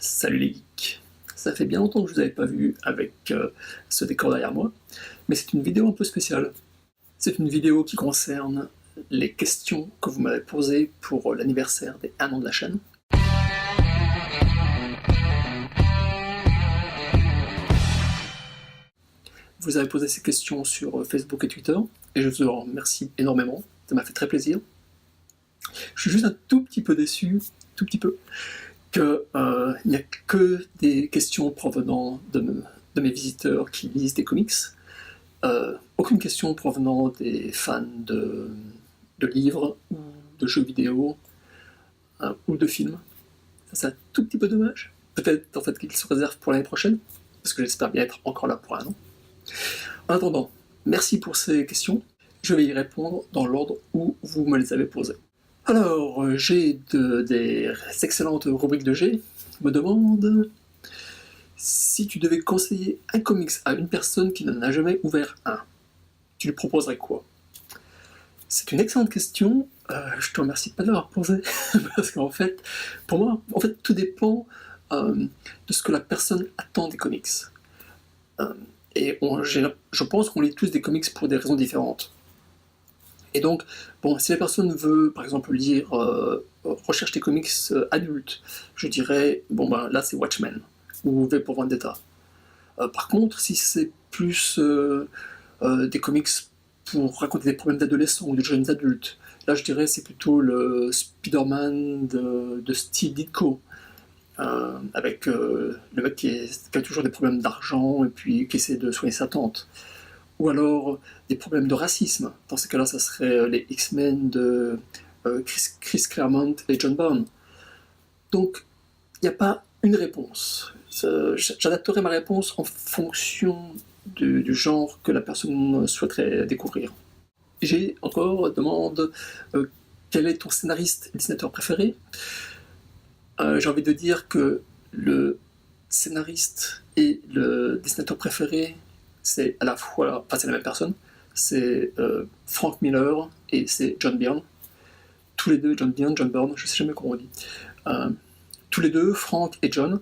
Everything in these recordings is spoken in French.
Salut les geeks. Ça fait bien longtemps que je vous avais pas vu avec ce décor derrière moi, mais c'est une vidéo un peu spéciale. C'est une vidéo qui concerne les questions que vous m'avez posées pour l'anniversaire des 1 an de la chaîne. Vous avez posé ces questions sur Facebook et Twitter, et je vous en remercie énormément, ça m'a fait très plaisir. Je suis juste un tout petit peu déçu, tout petit peu, qu'il n'y a que des questions provenant de mes visiteurs qui lisent des comics. Aucune question provenant des fans de livres ou de jeux vidéo ou de films. Ça, c'est un tout petit peu dommage. Peut-être en fait qu'ils se réservent pour l'année prochaine, parce que j'espère bien être encore là pour 1 an. En attendant, merci pour ces questions. Je vais y répondre dans l'ordre où vous me les avez posées. Alors, j'ai des excellentes rubriques de G. Me demande si tu devais conseiller un comics à une personne qui n'en a jamais ouvert un, tu lui proposerais quoi? C'est une excellente question. Je te remercie pas de l'avoir posée parce qu'en fait, pour moi, tout dépend de ce que la personne attend des comics. Et je pense qu'on lit tous des comics pour des raisons différentes. Et donc, bon, si la personne veut, par exemple, lire, recherche des comics adultes, je dirais, bon ben là c'est Watchmen, ou V pour Vendetta. Par contre, si c'est plus des comics pour raconter des problèmes d'adolescents ou de jeunes adultes, là je dirais c'est plutôt le Spider-Man de Steve Ditko, avec le mec qui a toujours des problèmes d'argent et puis qui essaie de soigner sa tante. Ou alors des problèmes de racisme. Dans ces cas-là, ça serait les X-Men de Chris Claremont et John Byrne. Donc, il n'y a pas une réponse. J'adapterai ma réponse en fonction du genre que la personne souhaiterait découvrir. J'ai encore demande quel est ton scénariste et dessinateur préféré. J'ai envie de dire que le scénariste et le dessinateur préféré, c'est à la fois, c'est la même personne, c'est Frank Miller et c'est John Byrne. Tous les deux, John Byrne, John Byrne, je sais jamais comment on dit. Tous les deux, Frank et John,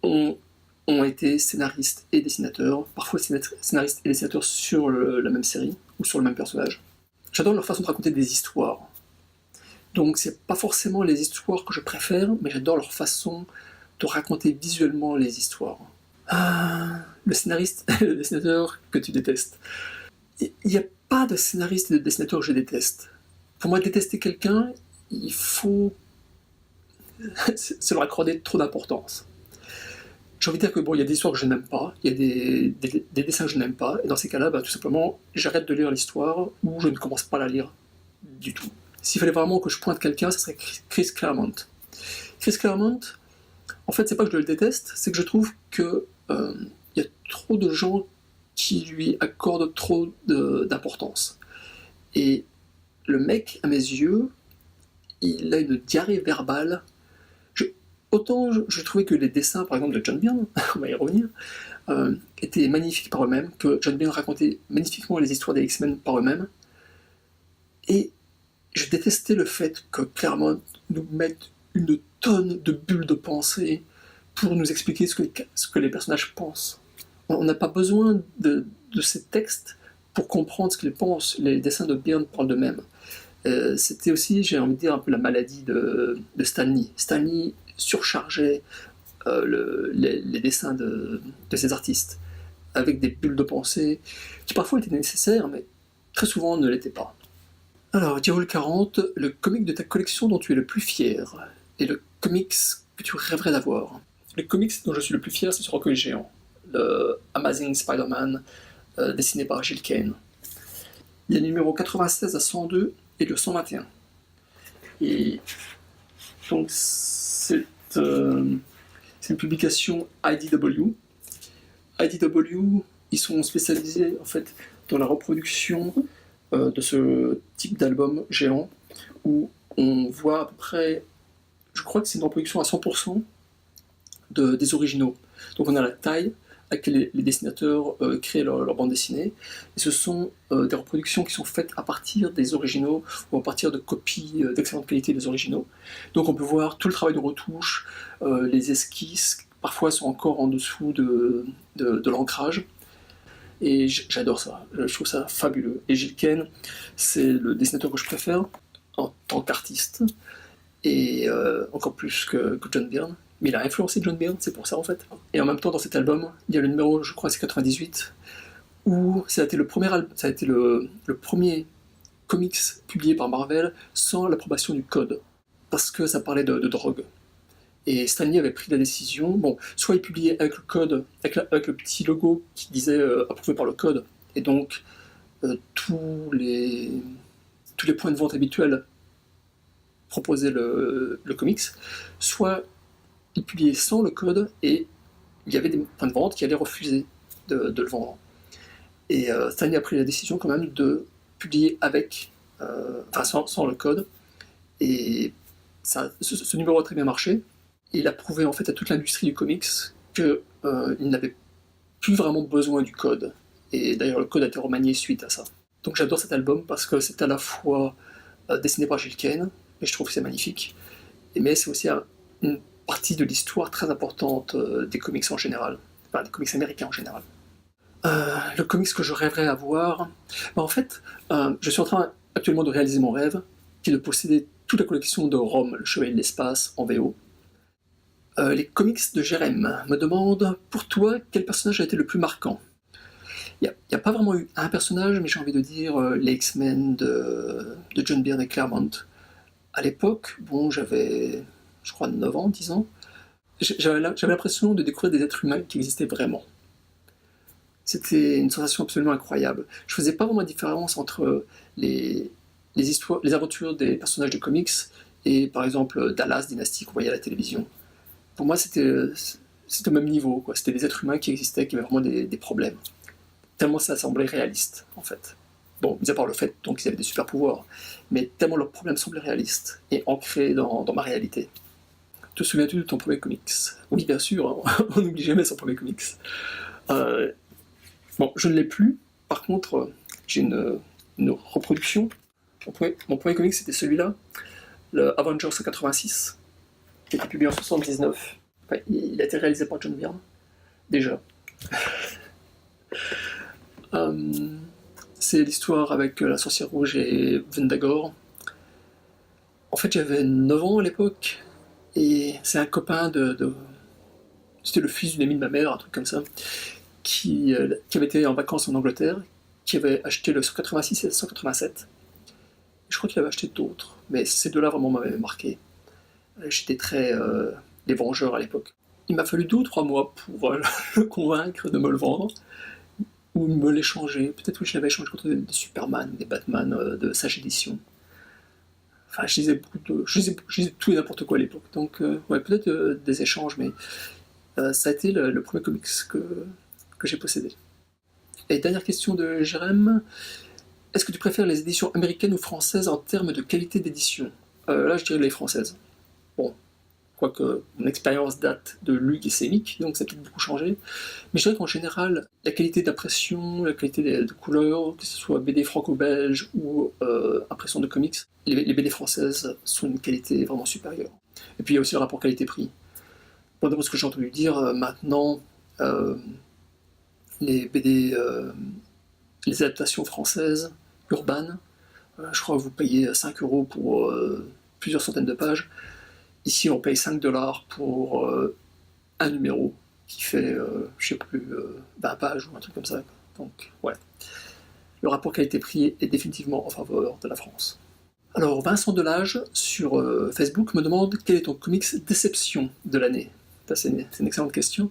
ont été scénaristes et dessinateurs, parfois scénaristes et dessinateurs sur la même série ou sur le même personnage. J'adore leur façon de raconter des histoires. Donc c'est pas forcément les histoires que je préfère, mais j'adore leur façon de raconter visuellement les histoires. Le scénariste et le dessinateur que tu détestes. Il n'y a pas de scénariste et de dessinateur que je déteste. Pour moi, détester quelqu'un, il faut se leur accorder trop d'importance. J'ai envie de dire que bon, il y a des histoires que je n'aime pas, il y a des dessins que je n'aime pas, et dans ces cas-là, tout simplement, j'arrête de lire l'histoire ou je ne commence pas à la lire du tout. S'il fallait vraiment que je pointe quelqu'un, ce serait Chris Claremont. Chris Claremont, en fait, c'est pas que je le déteste, c'est que je trouve que y a trop de gens qui lui accordent trop d'importance. Et le mec, à mes yeux, il a une diarrhée verbale. Autant je trouvais que les dessins, par exemple, de John Byrne, on va y revenir, étaient magnifiques par eux-mêmes, que John Byrne racontait magnifiquement les histoires des X-Men par eux-mêmes. Et je détestais le fait que Claremont nous mette une tonne de bulles de pensée pour nous expliquer ce que les personnages pensent. On n'a pas besoin de ces textes pour comprendre ce qu'ils pensent. Les dessins de Byrne parlent d'eux-mêmes. C'était aussi, j'ai envie de dire, un peu la maladie de Stan Lee. Stan Lee surchargeait les dessins de ces artistes avec des bulles de pensée qui parfois étaient nécessaires, mais très souvent ne l'étaient pas. Alors, Diaol 40, le comic de ta collection dont tu es le plus fier, et le comics que tu rêverais d'avoir. Le comics dont je suis le plus fier, c'est ce recueil géant, le Amazing Spider-Man, dessiné par Gil Kane. Il y a le numéro 96 à 102 et le 121. Et donc, c'est une publication IDW. IDW, ils sont spécialisés en fait dans la reproduction de ce type d'album géant où on voit à peu près, je crois que c'est une reproduction à 100% des originaux. Donc on a la taille, à laquelle les dessinateurs créent leur bande dessinée. Et ce sont des reproductions qui sont faites à partir des originaux ou à partir de copies d'excellente qualité des originaux. Donc on peut voir tout le travail de retouche, les esquisses, parfois sont encore en dessous de l'ancrage. Et j'adore ça, je trouve ça fabuleux. Et Gil Kane, c'est le dessinateur que je préfère en tant qu'artiste, et encore plus que John Byrne. Mais il a influencé John Byrne, c'est pour ça en fait. Et en même temps, dans cet album, il y a le numéro, je crois, c'est 98, où ça a été le premier comics publié par Marvel sans l'approbation du code, parce que ça parlait de drogue. Et Stan Lee avait pris la décision, bon, soit il publiait avec le code, avec le petit logo qui disait approuvé par le code, et donc tous les points de vente habituels proposaient le comics, soit il publiait sans le code et il y avait des points de vente qui allaient refuser de le vendre. Et Stan Lee a pris la décision quand même de publier avec, sans le code, et ce numéro a très bien marché. Il a prouvé en fait à toute l'industrie du comics qu'il n'avait plus vraiment besoin du code. Et d'ailleurs le code a été remanié suite à ça. Donc j'adore cet album parce que c'est à la fois dessiné par Gil Kane, et je trouve que c'est magnifique, mais c'est aussi une partie de l'histoire très importante des comics en général, enfin des comics américains en général. Le comics que je rêverais avoir, en fait, je suis en train actuellement de réaliser mon rêve, qui est de posséder toute la collection de Rome, le Chevalier de l'Espace, en VO. Les comics de Jérém me demandent, pour toi, quel personnage a été le plus marquant? Il n'y a pas vraiment eu un personnage, mais j'ai envie de dire les X-Men de John Byrne et Claremont. À l'époque, bon, j'avais, je crois, 9 ans, 10 ans, j'avais l'impression de découvrir des êtres humains qui existaient vraiment. C'était une sensation absolument incroyable. Je faisais pas vraiment la différence entre les aventures des personnages de comics et, par exemple, Dallas Dynasty qu'on voyait à la télévision. Pour moi, c'était au même niveau, quoi. C'était des êtres humains qui existaient, qui avaient vraiment des problèmes. Tellement ça semblait réaliste, en fait. Bon, mis à part le fait donc qu'ils avaient des super pouvoirs, mais tellement leurs problèmes semblaient réalistes et ancrés dans ma réalité. Te souviens-tu de ton premier comics? Oui, bien sûr, hein. On n'oublie jamais son premier comics. Bon, je ne l'ai plus. Par contre, j'ai une reproduction. Mon premier comics, c'était celui-là, le Avengers 186, qui a été publié en 79. Enfin, il a été réalisé par John Byrne, déjà. C'est l'histoire avec la sorcière rouge et Vendagor. En fait, j'avais 9 ans à l'époque, et c'est un copain c'était le fils d'une amie de ma mère, un truc comme ça, qui avait été en vacances en Angleterre, qui avait acheté le 186 et le 187. Je crois qu'il avait acheté d'autres, mais ces deux-là vraiment m'avaient marqué. J'étais très les Vengeurs à l'époque. Il m'a fallu 2 ou 3 mois pour le convaincre de me le vendre, ou me l'échanger. Peut-être que je l'avais échangé contre des Superman, des Batman de Sage Édition. Enfin, je lisais tout et n'importe quoi à l'époque. Donc, ouais, peut-être des échanges, mais ça a été le premier comics que j'ai possédé. Et dernière question de Jérém. Est-ce que tu préfères les éditions américaines ou françaises en termes de qualité d'édition? Là, je dirais les françaises. Bon, quoique mon expérience date de Luc et Sémic, donc ça a peut-être beaucoup changé. Mais je dirais qu'en général, la qualité d'impression, la qualité de couleurs, que ce soit BD franco-belge ou impression de comics, les BD françaises sont d'une qualité vraiment supérieure. Et puis il y a aussi le rapport qualité-prix. Bon, d'après ce que j'ai entendu dire, maintenant, les BD, les adaptations françaises, urbaines, je crois que vous payez 5 € pour plusieurs centaines de pages. Ici, on paye 5 $ pour un numéro qui fait, je sais plus, 20 pages ou un truc comme ça. Donc, ouais. Le rapport qualité-prix est définitivement en faveur de la France. Alors, Vincent Delage, sur Facebook, me demande quel est ton comics déception de l'année. C'est une excellente question.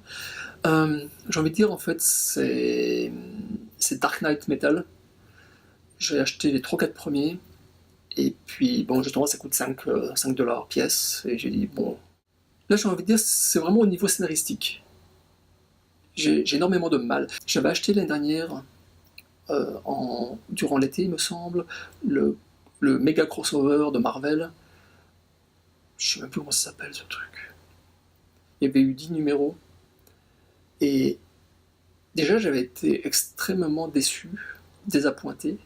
J'ai envie de dire, en fait, c'est Dark Knight Metal. J'ai acheté les 3-4 premiers, et puis, bon, justement, ça coûte 5 $ pièce, et j'ai dit, bon... Là, j'ai envie de dire, c'est vraiment au niveau scénaristique. J'ai énormément de mal. J'avais acheté l'année dernière, durant l'été, il me semble, le méga crossover de Marvel. Je sais même plus comment ça s'appelle, ce truc. Il y avait eu 10 numéros, et Déjà, j'avais été extrêmement déçu, désappointé.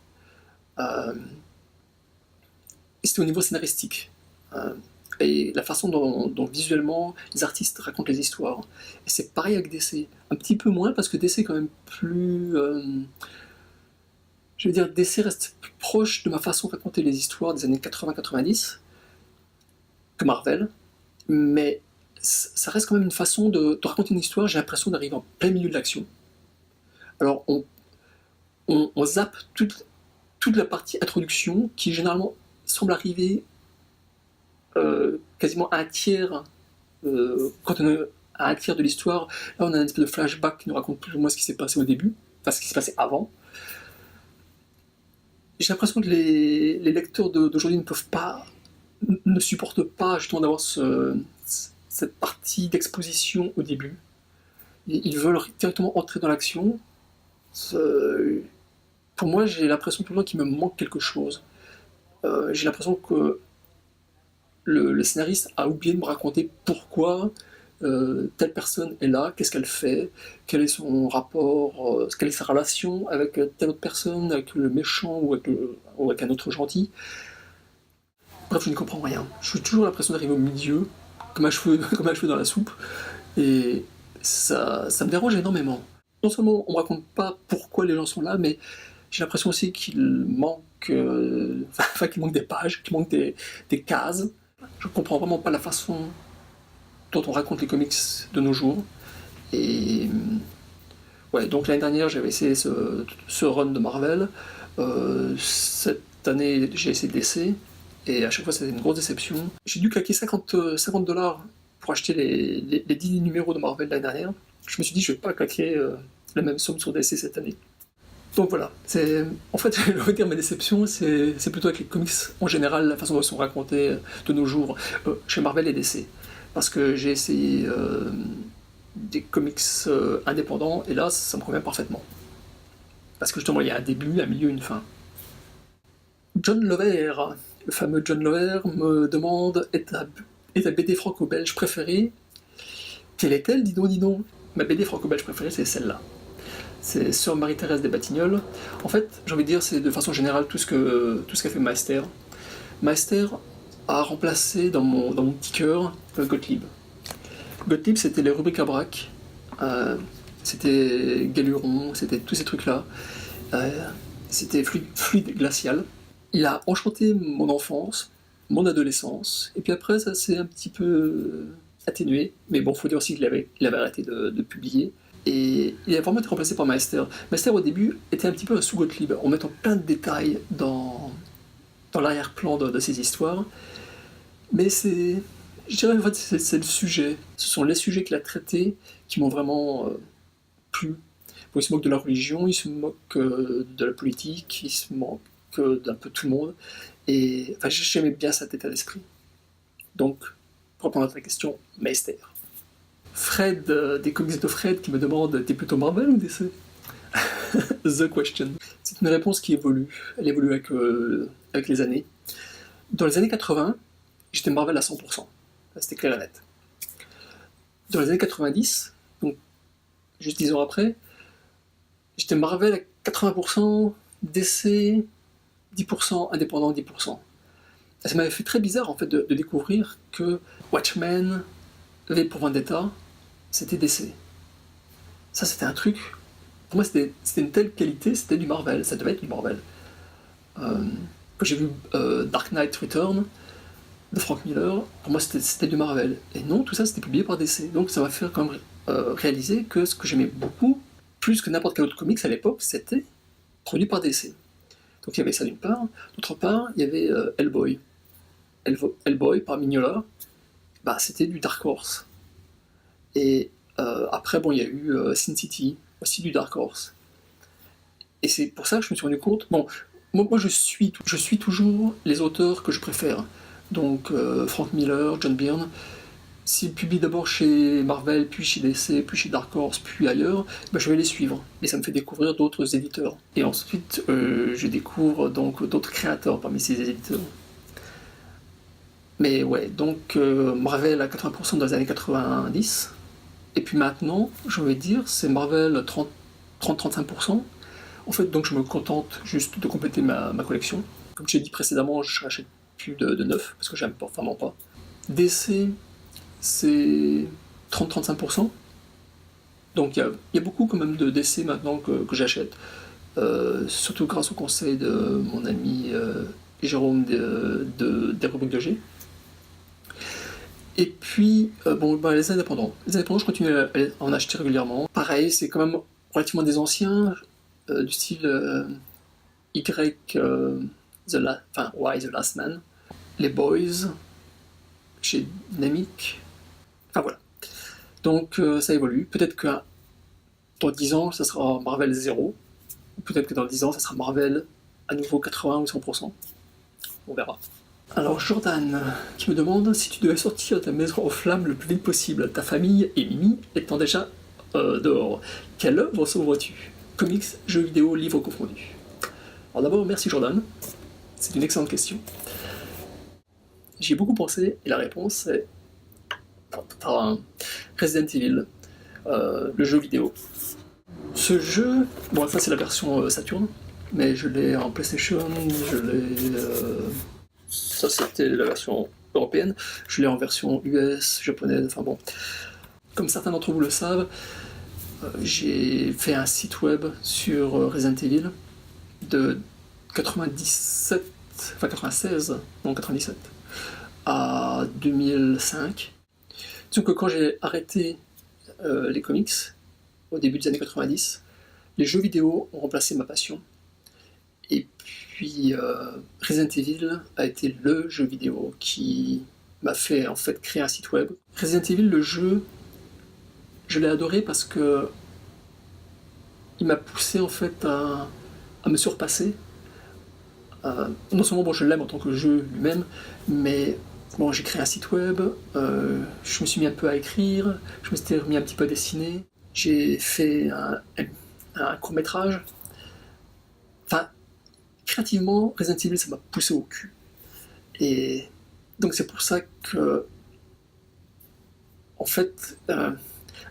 Euh, et c'était au niveau scénaristique. Euh, et la façon dont visuellement les artistes racontent les histoires. Et c'est pareil avec DC. Un petit peu moins parce que DC est quand même plus... je veux dire, DC reste plus proche de ma façon de raconter les histoires des années 80-90 que Marvel. Mais ça reste quand même une façon de raconter une histoire. J'ai l'impression d'arriver en plein milieu de l'action. Alors on zappe toute la partie introduction qui généralement semble arriver quasiment à un tiers, quand on est à un tiers de l'histoire. Là on a un espèce de flashback qui nous raconte plus ou moins ce qui s'est passé au début, enfin ce qui s'est passé avant. J'ai l'impression que les lecteurs d'aujourd'hui ne supportent pas justement d'avoir cette partie d'exposition au début. Ils veulent directement entrer dans l'action. Pour moi, j'ai l'impression tout le temps qu'il me manque quelque chose. J'ai l'impression que le scénariste a oublié de me raconter pourquoi telle personne est là, qu'est-ce qu'elle fait, quel est son rapport, quelle est sa relation avec telle autre personne, avec le méchant ou avec un autre gentil. Bref, je ne comprends rien. Je suis toujours l'impression d'arriver au milieu, comme un cheveu, comme un cheveu dans la soupe, et ça me dérange énormément. Non seulement on ne me raconte pas pourquoi les gens sont là, mais j'ai l'impression aussi qu'il manque, qu'il manque des pages, qu'il manque des cases. Je ne comprends vraiment pas la façon dont on raconte les comics de nos jours. Et ouais, donc l'année dernière j'avais essayé ce run de Marvel. Cette année j'ai essayé DC. Et à chaque fois c'était une grosse déception. J'ai dû claquer 50$ pour acheter les 10 numéros de Marvel l'année dernière. Je me suis dit je vais pas claquer la même somme sur DC cette année. Donc voilà, en fait, je veux dire, ma déception, c'est plutôt avec les comics en général, la façon dont ils sont racontés de nos jours, chez Marvel et DC. Parce que j'ai essayé des comics indépendants, et là, ça me convient parfaitement. Parce que justement, il y a un début, un milieu, une fin. John Lover, le fameux John Lover, me demande est ta BD franco-belge préférée? Quelle est-elle? Dis donc. Ma BD franco-belge préférée, c'est celle-là. C'est Sœur Marie-Thérèse des Batignolles. En fait, j'ai envie de dire, c'est de façon générale tout ce qu'a fait Meister. Meister a remplacé dans mon petit cœur Gottlieb. Gottlieb, c'était les rubriques à braque, c'était Galuron, c'était tous ces trucs-là. C'était fluide glacial. Il a enchanté mon enfance, mon adolescence, et puis après, ça s'est un petit peu atténué. Mais bon, faut dire aussi qu'il avait arrêté de publier. Et il a vraiment été remplacé par Meister. Meister, au début, était un petit peu un sous-Gottlieb, en mettant plein de détails dans l'arrière-plan de ces histoires. Mais je dirais en fait, c'est le sujet. Ce sont les sujets qu'il a traités qui m'ont vraiment plu. Bon, il se moque de la religion, il se moque de la politique, il se moque d'un peu tout le monde. Et enfin, j'aimais bien cet état d'esprit. Donc, pour répondre à ta question, Meister. Fred, des comics de Fred, qui me demande t'es plutôt Marvel ou DC? The question. C'est une réponse qui évolue. Elle évolue avec les années. Dans les années 80, j'étais Marvel à 100%. C'était clair et net. Dans les années 90, donc juste 10 ans après, j'étais Marvel à 80%, DC 10%, indépendant 10%. Et ça m'avait fait très bizarre en fait de découvrir que Watchmen, V pour Vendetta, c'était DC. Ça, c'était un truc. Pour moi, c'était une telle qualité, c'était du Marvel, ça devait être du Marvel. Quand j'ai vu Dark Knight Return de Frank Miller, pour moi, c'était du Marvel. Et non, tout ça, c'était publié par DC. Donc, ça m'a fait quand même réaliser que ce que j'aimais beaucoup, plus que n'importe quel autre comics à l'époque, c'était produit par DC. Donc, il y avait ça d'une part. D'autre part, il y avait Hellboy. Hellboy par Mignola, bah, c'était du Dark Horse. Et après, bon, il y a eu Sin City, aussi du Dark Horse. Et c'est pour ça que je me suis rendu compte. Bon, moi je suis toujours les auteurs que je préfère. Donc Frank Miller, John Byrne. S'ils publient d'abord chez Marvel, puis chez DC, puis chez Dark Horse, puis ailleurs, ben, je vais les suivre. Et ça me fait découvrir d'autres éditeurs. Et ensuite, je découvre donc d'autres créateurs parmi ces éditeurs. Mais ouais, donc Marvel à 80% dans les années 90. Et puis maintenant, je vais dire, c'est Marvel 30-35%. En fait, donc je me contente juste de compléter ma collection. Comme j'ai dit précédemment, je n'achète plus de neuf, parce que j'aime vraiment pas. DC, c'est 30-35%. Donc il y a beaucoup quand même de DC maintenant que j'achète. Surtout grâce au conseil de mon ami Jérôme des rubriques de G. Et puis, les indépendants. Les indépendants, je continue à en acheter régulièrement. Pareil, c'est quand même relativement des anciens, du style Y, Y, The Last Man, Les Boys, chez Dynamic. Enfin voilà. Donc ça évolue. Peut-être que dans 10 ans, ça sera Marvel 0. Ou peut-être que dans 10 ans, ça sera Marvel à nouveau 80 ou 100%. On verra. Alors Jordan, qui me demande si tu devais sortir de ta maison en flammes le plus vite possible, ta famille et Mimi étant déjà dehors, quelle œuvre sauverais-tu? Comics, jeux vidéo, livres confondus. Alors d'abord, merci Jordan, c'est une excellente question. J'y ai beaucoup pensé et la réponse est Resident Evil, le jeu vidéo. Ce jeu, bon ça c'est la version Saturn, mais je l'ai en PlayStation, je l'ai... ça c'était la version européenne, je l'ai en version US, japonaise, enfin bon. Comme certains d'entre vous le savent, j'ai fait un site web sur Resident Evil de 96 à 2005. Donc quand j'ai arrêté les comics, au début des années 90, les jeux vidéo ont remplacé ma passion. Et puis Resident Evil a été le jeu vidéo qui m'a fait en fait créer un site web. Resident Evil, le jeu, je l'ai adoré parce que il m'a poussé en fait à me surpasser. Non seulement bon, je l'aime en tant que jeu lui-même, mais bon, j'ai créé un site web, je me suis mis un peu à écrire, je me suis remis un petit peu à dessiner, j'ai fait un court-métrage. Enfin, créativement, Resident Evil, ça m'a poussé au cul. Et donc c'est pour ça que, en fait, à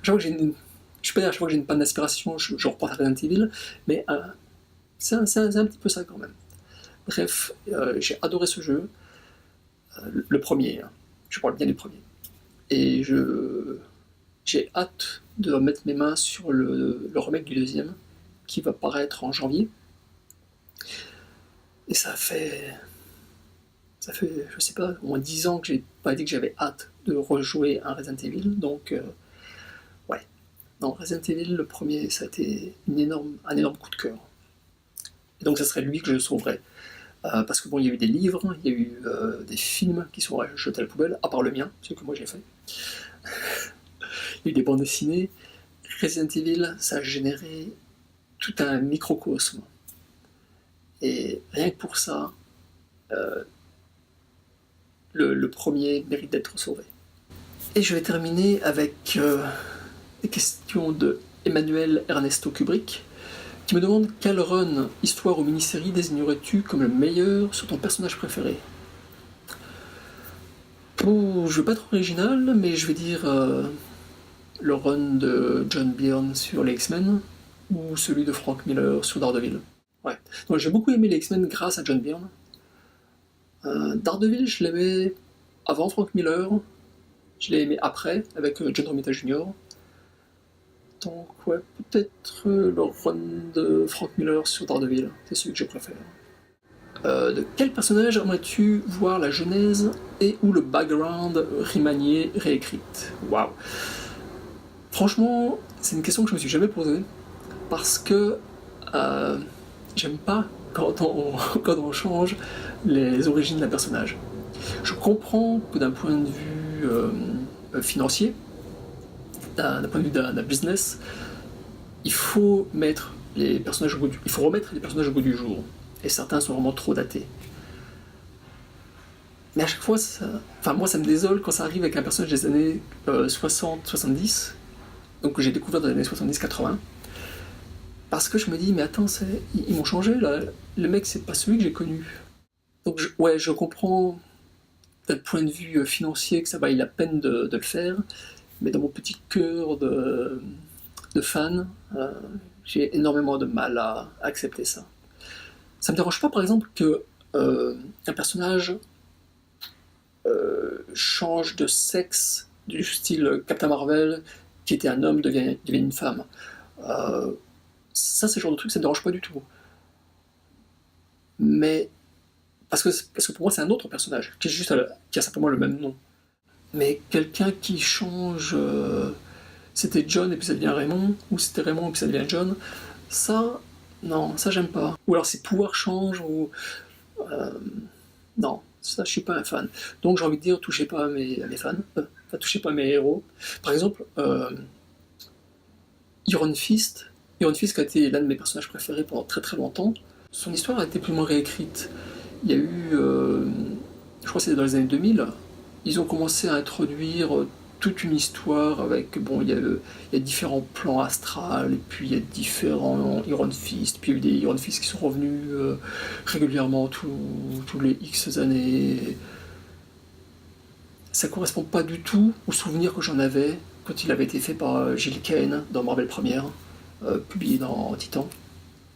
chaque fois que j'ai une... Je sais pas, à chaque fois que j'ai une panne d'inspiration, je repense à Resident Evil, mais c'est un petit peu ça quand même. Bref, j'ai adoré ce jeu, le premier, hein. Je parle bien du premier. Et j'ai hâte de mettre mes mains sur le remake du deuxième, qui va paraître en janvier. Et ça fait, je sais pas, au moins 10 ans que j'ai pas dit que j'avais hâte de rejouer un Resident Evil, donc ouais. Non, Resident Evil, le premier, ça a été un énorme coup de cœur. Et donc ça serait lui que je sauverais. Parce que bon, il y a eu des livres, il y a eu des films qui sont jetés à la poubelle, à part le mien, celui que moi j'ai fait. Il y a eu des bandes dessinées. Resident Evil, ça a généré tout un microcosme. Et rien que pour ça, le premier mérite d'être sauvé. Et je vais terminer avec des questions de Emmanuel Ernesto Kubrick, qui me demande quel run, histoire ou mini-série désignerais-tu comme le meilleur sur ton personnage préféré? Oh, je vais pas être original, mais je vais dire le run de John Byrne sur les X-Men ou celui de Frank Miller sur Daredevil. Ouais. Donc, j'ai beaucoup aimé les X-Men grâce à John Byrne. Daredevil, je l'aimais avant Frank Miller, je l'ai aimé après avec John Romita Jr. Donc ouais, peut-être le run de Frank Miller sur Daredevil, c'est celui que je préfère. De quel personnage aimerais-tu voir la genèse et ou le background remanié, réécrite? Waouh. Franchement, c'est une question que je me suis jamais posée, parce que j'aime pas quand on change les origines d'un personnage. Je comprends que d'un point de vue financier, d'un point de vue d'un business, il faut remettre les personnages au goût du jour. Et certains sont vraiment trop datés. Mais à chaque fois, moi ça me désole quand ça arrive avec un personnage des années 60-70, donc que j'ai découvert dans les années 70-80, parce que je me dis, mais attends, ils m'ont changé là, le mec c'est pas celui que j'ai connu. Donc je comprends d'un point de vue financier que ça vaille la peine de le faire, mais dans mon petit cœur de fan, J'ai énormément de mal à accepter ça. Ça me dérange pas, par exemple, que un personnage change de sexe, du style Captain Marvel, qui était un homme, devient une femme. Ça, c'est le genre de truc, ça me dérange pas du tout. Mais parce que pour moi, c'est un autre personnage, qui a simplement le même nom. Mais quelqu'un qui change, c'était John et puis ça devient Raymond, ou c'était Raymond et puis ça devient John, ça, non, ça j'aime pas. Ou alors ses pouvoirs changent, ou... non, ça je suis pas un fan. Donc j'ai envie de dire, touchez pas à mes fans, touchez pas à mes héros. Par exemple, Iron Fist qui a été l'un de mes personnages préférés pendant très très longtemps, son histoire a été plus ou moins réécrite. Il y a eu, je crois que c'était dans les années 2000, ils ont commencé à introduire toute une histoire avec, bon, il y a différents plans astrales, et puis il y a différents Iron Fist, puis il y a eu des Iron Fist qui sont revenus régulièrement tous les X années. Ça correspond pas du tout au souvenir que j'en avais quand il avait été fait par Gil Kane dans Marvel Première, publié dans Titan.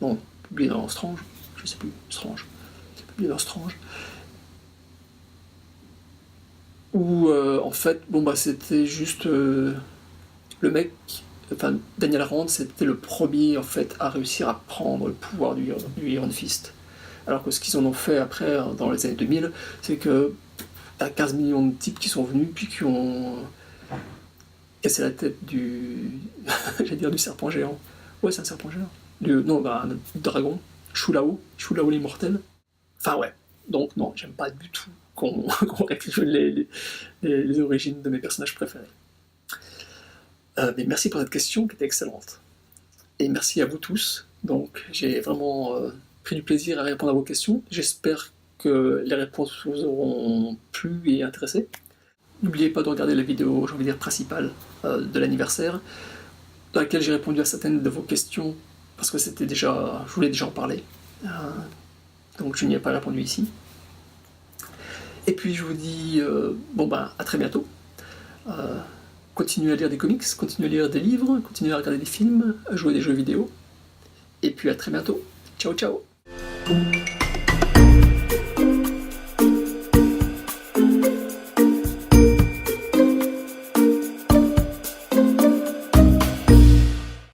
Non, publié dans Strange, je sais plus, Strange. Publié dans Strange. Où en fait, bon bah c'était juste le mec, enfin Daniel Rand, c'était le premier en fait à réussir à prendre le pouvoir du Iron Fist. Alors que ce qu'ils en ont fait après, dans les années 2000, c'est que t'as 15 millions de types qui sont venus puis qui ont cassé la tête du, j'allais dire du serpent géant. Ouais, c'est un serpent géant. Non, bah, un dragon, Shulao l'immortel. Enfin ouais, donc non, j'aime pas du tout qu'on réactive les origines de mes personnages préférés. Mais merci pour cette question qui était excellente. Et merci à vous tous. Donc j'ai vraiment pris du plaisir à répondre à vos questions. J'espère que les réponses vous auront plu et intéressé. N'oubliez pas de regarder la vidéo, j'ai envie de dire, principale de l'anniversaire, dans laquelle j'ai répondu à certaines de vos questions, parce que c'était déjà, je voulais déjà en parler. Donc je n'y ai pas répondu ici. Et puis je vous dis, bon ben, à très bientôt. Continuez à lire des comics, continuez à lire des livres, continuez à regarder des films, à jouer à des jeux vidéo. Et puis à très bientôt. Ciao ciao.